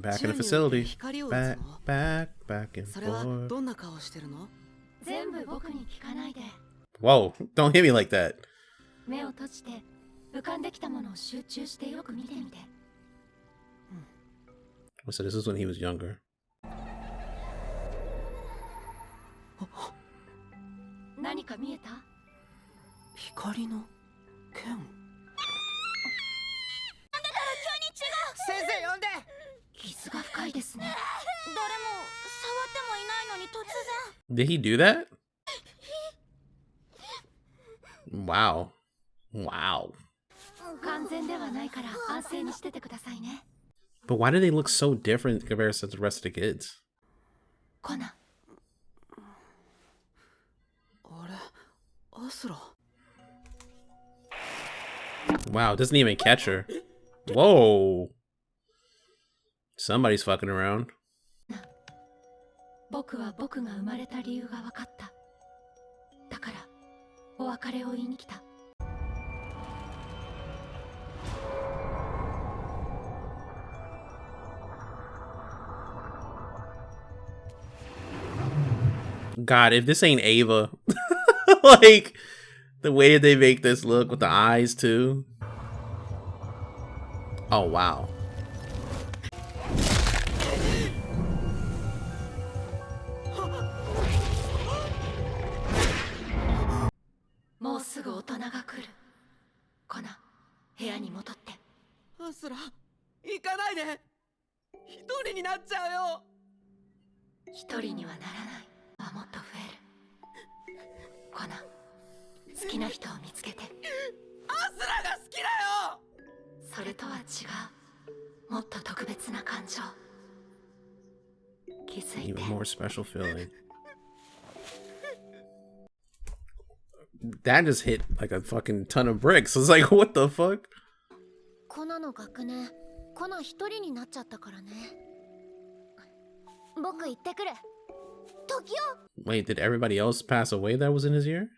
Back in the facility. Back and forth. Whoa, don't hit me like that. So this is when he was younger. Did he do that? Wow. Wow. But why do they look so different compared to the rest of the kids? Wow, doesn't even catch her. Whoa. Somebody's fucking around. God, if this ain't Ava, like the way they make this look with the eyes too. Oh wow. Even more special feeling. That just hit like a fucking ton of bricks. It's like, what the fuck? Wait, did everybody else pass away that was in his year?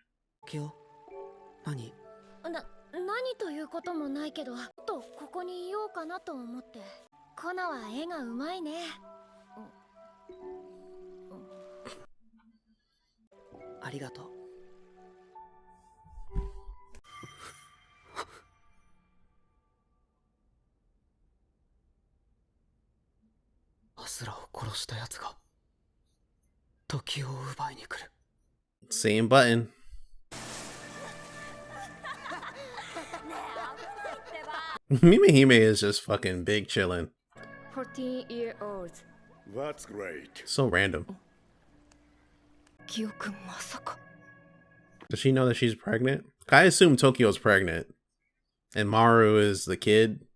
Same button. Mimihime is just fucking big chillin'. 14-year-olds. That's great. So random. Does she know that she's pregnant? I assume Tokyo's pregnant. And Maru is the kid.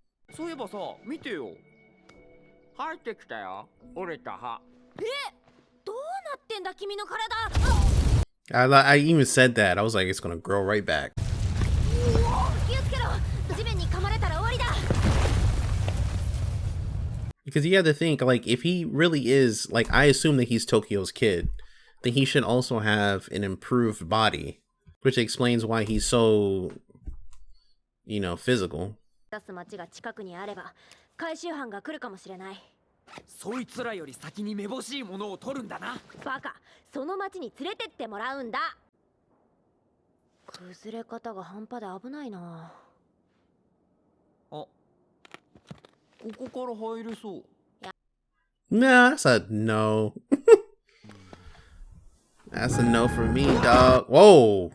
I even said that. I was like, it's gonna grow right back. Because you have to think, like, if he really is, like, I assume that he's Tokyo's kid, then he should also have an improved body, which explains why he's so, you know, physical. Nah, that's a no. That's a no for me, dog. Whoa.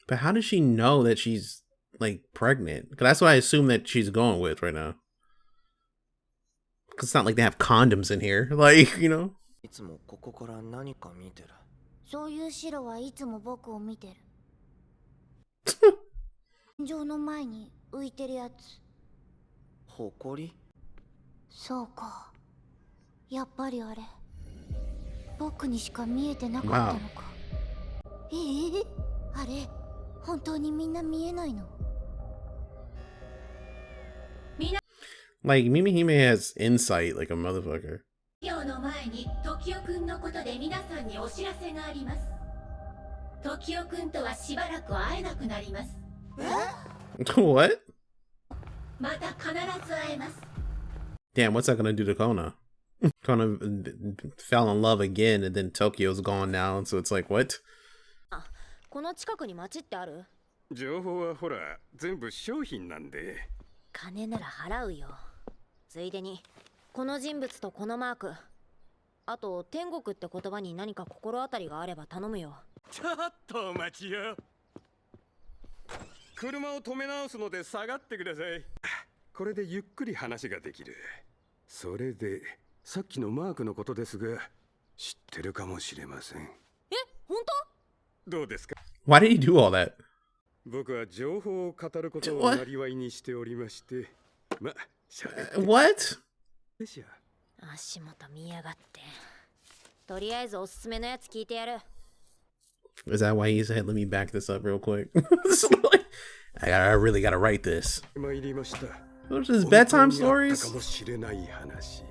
But how does she know that she's, like, pregnant? Because that's what I assume that she's going with right now. Because it's not like they have condoms in here. Like, you know? 浮いてるやつ。埃？そうか。やっぱりあれ。僕にしか見えてなかったのか。あれ、本当にみんな見えないの？ Like Mimihime has insight like a motherfucker. 今日の前に時代くんのことで皆さんにお知らせがあります。時代くんとはしばらく会えなくなります。What? また必ず会えます。 Damn, what's that gonna do to Kona? Kona fell in love again, and then Tokyo's gone now, so it's like, what? この近くに町ってある？情報はほら全部商品なんで。金なら払うよ。ついでにこの人物とこのマーク、あと天国って言葉に何か心当たりがあれば頼むよ。ちょっとお待ちよ。車を止め直すので下がってください。これでゆっくり話ができる。それでさっきのマークのことですが、知ってるかもしれません。本当？どうですか？ Why did he do all that? 僕は情報を語ることをなりわいにしておりまして、ま、喋って。 What? でしょ。足元見やがって。とりあえずおすすめのやつ聞いてやる。Is that why he said, let me back this up real quick? I really gotta write this. 参りました。What is this, bedtime か stories? もしれない話。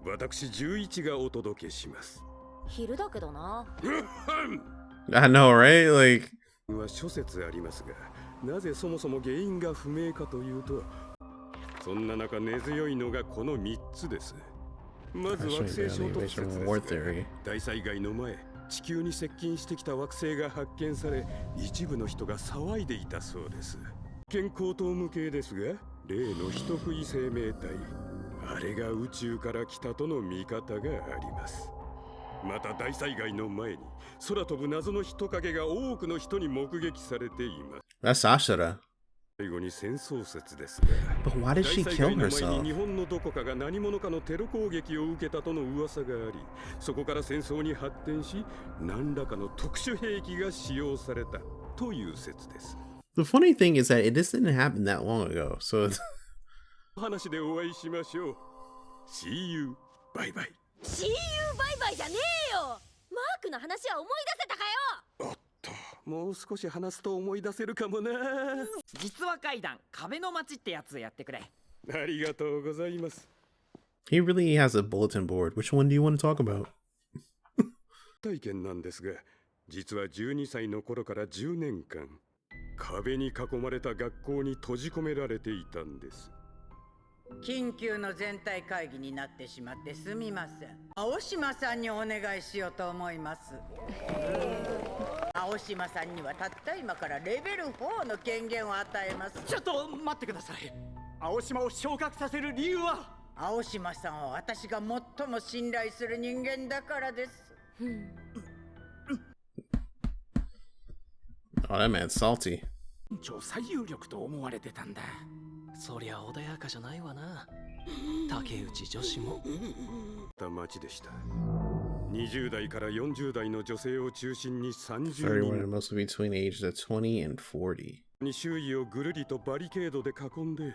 私11がお届けします。昼だけどな。I know, right? Like, は諸説ありますが、なぜそもそも原因が不明かというと、そんな中根強いのがこの3つです。まず惑星衝突説ですが、大災害の前、地球に接近してきた惑星が発見され、一部の人が騒いでいたそうです。健康等無形ですが、例の人食い生命体、あれが宇宙から来たとの見方があります。また大災害の前に空飛ぶ謎の人影が多くの人に目撃されています。 that's Ashura. 最後に戦争説ですが、 But why did she 大災 kill 害の前 herself? に日本のどこかが何者かのテロ攻撃を受けたとの噂があり、そこから戦争に発展し、何らかの特殊兵器が使用されたという説です。 The funny thing is that this didn't happen that long ago, so it's... 話でお会いしましょう。See you. バイバイ。See you バイバイじゃねえよ。マークの話は思い出せたかよ。おっと、もう少し話すと思い出せるかもな。実話怪談壁の街ってやつやってくれ。ありがとうございます。 He really has a bulletin board. Which one do you want to talk about? 体験なんですが、実は12歳の頃から10年間、壁に囲まれた学校に閉じ込められていたんです。緊急の全体会議になってしまってすみません。青島さんにお願いしようと思います。青島さんにはたった今からレベル4の権限を与えます。ちょっと待ってください。青島を昇格させる理由は？青島さんは私が最も信頼する人間だからです。Oh, that man's salty. 超最有力と思われてたんだ。そりゃ穏やかじゃないわな。竹内女子も。た町でした。20代から40代の女性を中心に30 Everyone 人 mostly between ages of 20 and 40. に周囲をぐるりとバリケードで囲んで、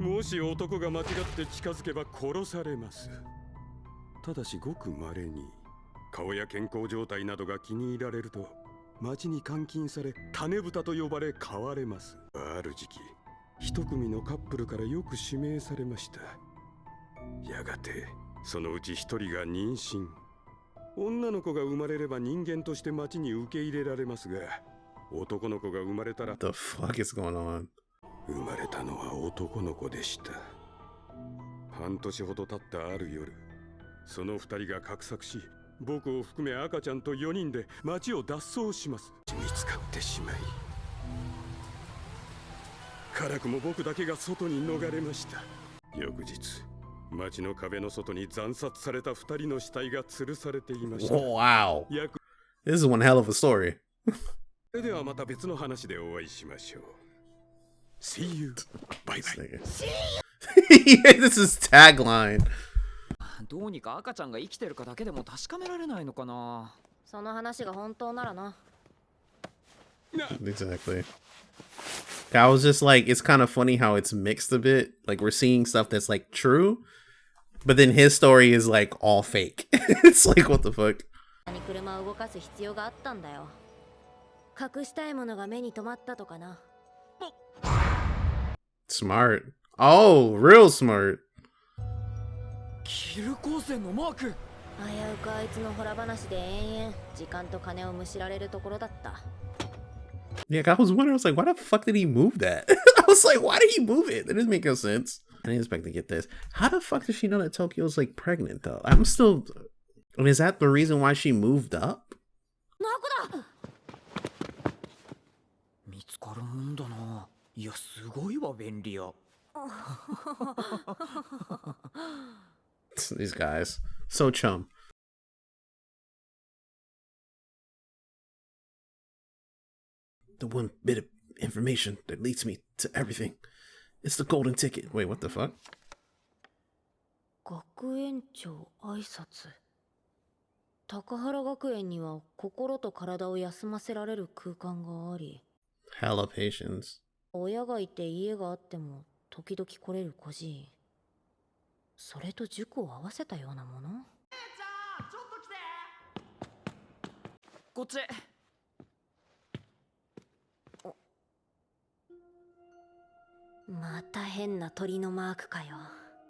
もし男が間違って近づけば殺されます。ただしごく稀に顔や健康状態などが気に入られると町に監禁され種豚と呼ばれ飼われます。ある時期一組のカップルからよく指名されました。やがてそのうち一人が妊娠。女の子が生まれれば人間として町に受け入れられますが、男の子が生まれたら What the fuck is going on? 生まれたのは男の子でした。半年ほど経ったある夜、その二人が画策し、僕を含め赤ちゃんと4人で町を脱走します。見つかってしまい、辛くも僕だけが外に逃れました。翌日、町の壁の外に惨殺された2人の死体が吊るされていました。 Oh, wow. This is one hell of a story. それではまた別の話でお会いしましょう。See you. Bye bye. This is tagline. どうにか赤ちゃんが生きてるかだけでも確かめられないのかな。その話が本当ならな。Exactly. I was just like, it's kind of funny how it's mixed a bit. Like we're seeing stuff that's like true, but then his story is like all fake. It's like, what the fuck? 車を動かす必要があったんだよ。隠したいものが目に留まったとかな。Smart. Oh, real smart. キル光線のマーク。危うくあいつのホラ話で延々時間と金をむしられるところだった。Yeah, I was wondering, I was like, why the fuck did he move that? I was like, why did he move it? That didn't make no sense. I didn't expect to get this. How the fuck does she know that Tokyo's like pregnant though? I'm still. And is that the reason why she moved up? 見つかるもんだな。いや、すごいわ、便利や。These guys. So chum. The one bit of information that leads me to everything. It's the golden ticket. Wait, what the fuck? 学園長挨拶。高原学園には心と体を休ませられる空間があり。Hella patience. 親がいて家があっても時々来れる孤児。それと塾を合わせたようなもの。こっち。また変な鳥のマークかよ。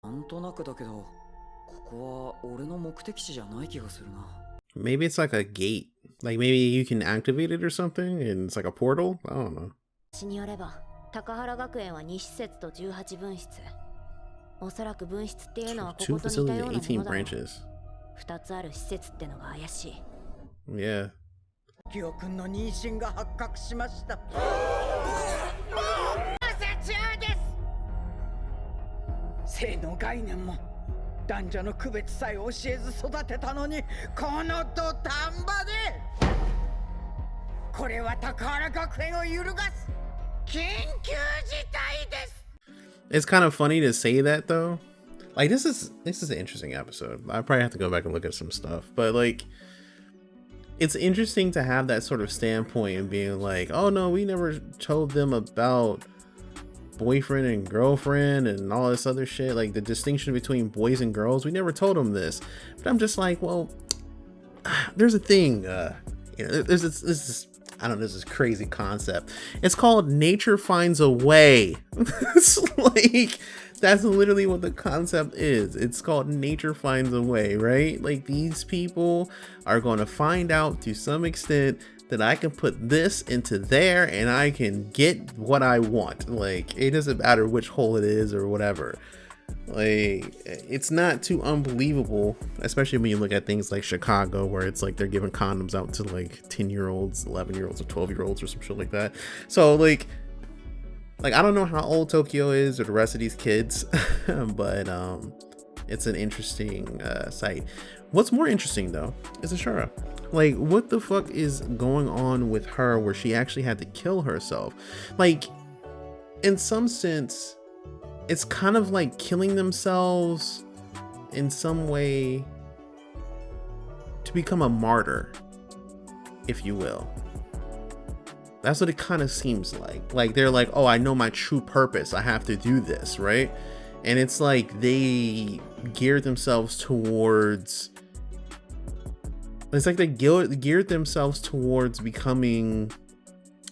なんとなくだけど、ここは俺の目的地じゃない気がするな。Maybe it's like a gate. Like maybe you can activate it or something and it's like a portal? I don't know. 私によれば、高原学園は2施設と18分室。おそらく分室っていうのはこ Two こと似た facilities よう and なも 18 のだろう。 branches. 2つある施設ってのが怪しい。Yeah. キヨ君の妊娠が発覚しました。性の概念も男女の区別さえ教えず育てたのに、この土壇場でこれは高原学園を揺るがす緊急事態です。 It's kind of funny to say that though. Like this is an interesting episode. I probably have to go back and look at some stuff, but like it's interesting to have that sort of standpoint and being like, oh no, we never told them about boyfriend and girlfriend and all this other shit, like the distinction between boys and girls. We never told them this. But I'm just like, well, there's a thing, there's this I don't know, there's this crazy concept. It's called nature finds a way. It's like, that's literally what the concept is. It's called nature finds a way, right? Like these people are going to find out to some extent that I can put this into there and I can get what I want. Like it doesn't matter which hole it is or whatever. Like it's not too unbelievable, especially when you look at things like Chicago, where it's like they're giving condoms out to like 10-year-olds, 11-year-olds, or 12-year-olds or some shit like that. So like I don't know how old Tokyo is or the rest of these kids, but it's an interesting sight. What's more interesting though is Ashura. Like what the fuck is going on with her where she actually had to kill herself? Like in some sense it's kind of like killing themselves in some way to become a martyr, if you will. That's what it kind of seems like. Like they're like, oh, I know my true purpose, I have to do this, right? And it's like they geared themselves towards, it's like they geared themselves towards becoming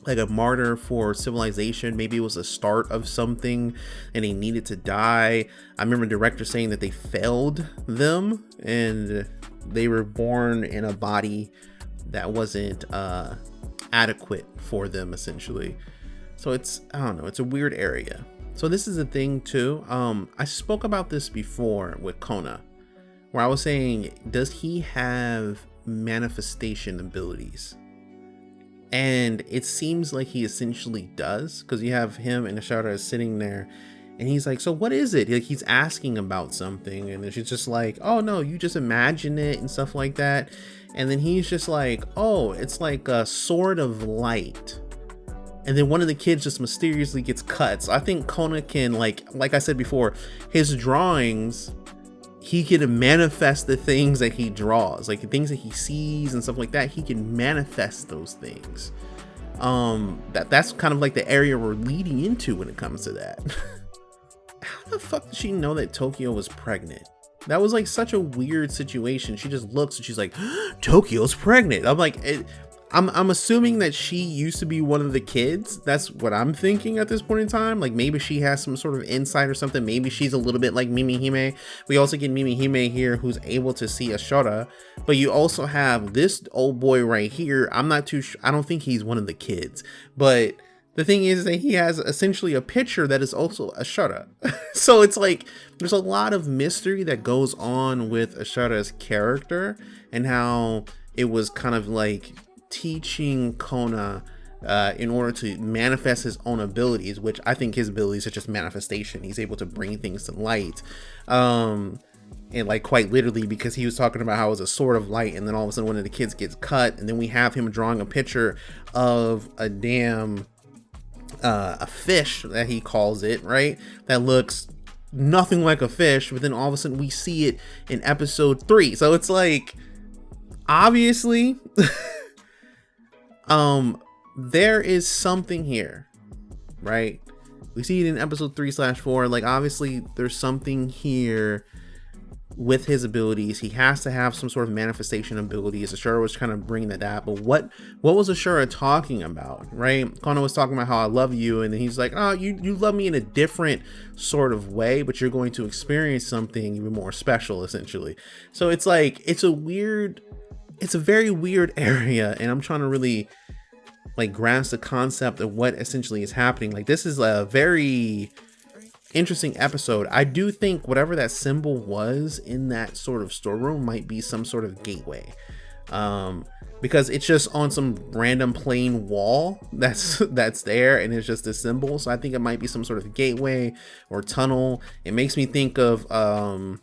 like a martyr for civilization. Maybe it was the start of something and they needed to die. I remember the director saying that they failed them and they were born in a body that wasn't adequate for them, essentially. So it's, I don't know, it's a weird area. So this is a thing too. I spoke about this before with Kona, where I was saying, does he have manifestation abilities? And it seems like he essentially does, because you have him and Ashara sitting there and he's like, so what is it? Like he's asking about something and she's just like, oh no, you just imagine it and stuff like that. And then he's just like, oh, it's like a sword of light. And then one of the kids just mysteriously gets cut. So I think Kona can, like I said before, his drawings, he can manifest the things that he draws, like the things that he sees and stuff like that. He can manifest those things. That's kind of like the area we're leading into when it comes to that. How the fuck did she know that Tokyo was pregnant? That was like such a weird situation. She just looks and she's like, Tokyo's pregnant. I'm like, I'm assuming that she used to be one of the kids. That's what I'm thinking at this point in time. Like maybe she has some sort of insight or something. Maybe she's a little bit like Mimihime. We also get Mimihime here who's able to see Ashura, but you also have this old boy right here. I'm not too sure. I don't think he's one of the kids, but the thing is that he has essentially a picture that is also Ashura. So it's like there's a lot of mystery that goes on with Ashura's character and how it was kind of like teaching Kona in order to manifest his own abilities, which I think his abilities are just manifestation. He's able to bring things to light. And like quite literally, because he was talking about how it was a sword of light, and then all of a sudden one of the kids gets cut, and then we have him drawing a picture of a damn a fish that he calls it, right, that looks nothing like a fish, but then all of a sudden we see it in episode 3. So it's like obviously there is something here, right? We see it in episode 3/4. Like obviously there's something here with his abilities. He has to have some sort of manifestation abilities. Ashura was kind of bringing that up, but what was Ashura talking about, right? Kono was talking about how I love you, and then he's like, oh, you love me in a different sort of way, but you're going to experience something even more special, essentially. So it's like it's a very weird area, and I'm trying to really like grasp the concept of what essentially is happening. Like this is a very interesting episode. I do think whatever that symbol was in that sort of storeroom might be some sort of gateway, because it's just on some random plain wall that's there, and it's just a symbol. So I think it might be some sort of gateway or tunnel. It makes me think of Hunter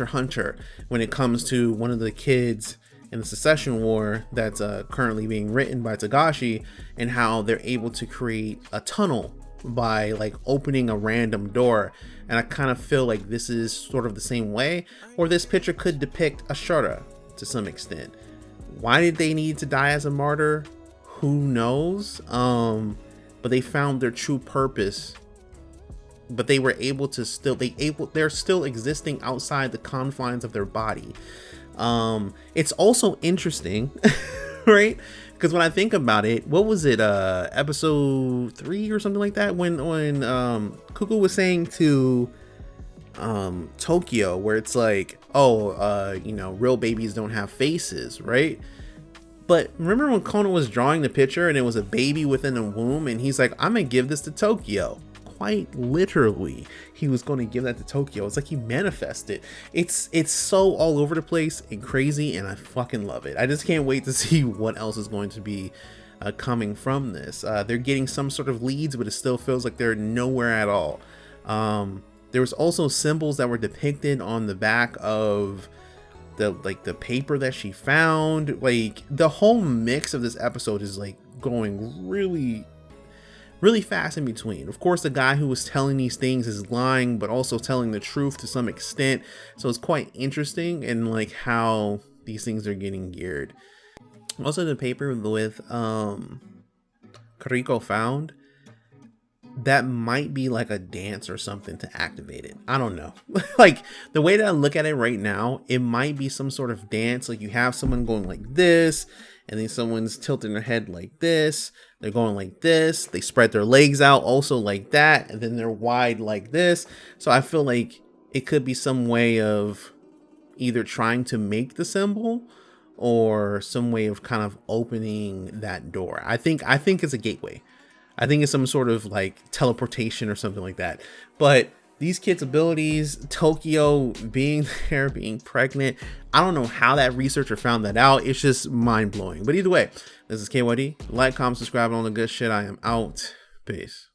x Hunter when it comes to one of the kids in the Secession War that's currently being written by Togashi, and how they're able to create a tunnel by like opening a random door. And I kind of feel like this is sort of the same way, or this picture could depict Ashura to some extent. Why did they need to die as a martyr? Who knows? But they found their true purpose, but they were able to they're still existing outside the confines of their body. It's also interesting, right? Because when I think about it, what was it, episode 3 or something like that, when Kuku was saying to Tokyo, where it's like, oh, real babies don't have faces, right? But remember when Kona was drawing the picture and it was a baby within a womb, and he's like, I'm gonna give this to Tokyo. Quite literally, he was going to give that to Tokyo. It's like he manifested. It's so all over the place and crazy, and I fucking love it. I just can't wait to see what else is going to be coming from this. They're getting some sort of leads, but it still feels like they're nowhere at all. There was also symbols that were depicted on the back of the paper that she found. Like the whole mix of this episode is like going really fast in between. Of course, the guy who was telling these things is lying, but also telling the truth to some extent. So it's quite interesting, and like how these things are getting geared. Also, the paper with Kariko found, that might be like a dance or something to activate it. I don't know. Like the way that I look at it right now, it might be some sort of dance. Like you have someone going like this, and then someone's tilting their head like this. They're going like this. They spread their legs out also like that, and then they're wide like this. So I feel like it could be some way of either trying to make the symbol or some way of kind of opening that door. I think it's a gateway. I think it's some sort of like teleportation or something like that. But these kids' abilities, Tokyo being there, being pregnant, I don't know how that researcher found that out. It's just mind blowing. But either way, this is Ky.D. Like, comment, subscribe, and all the good shit. I am out. Peace.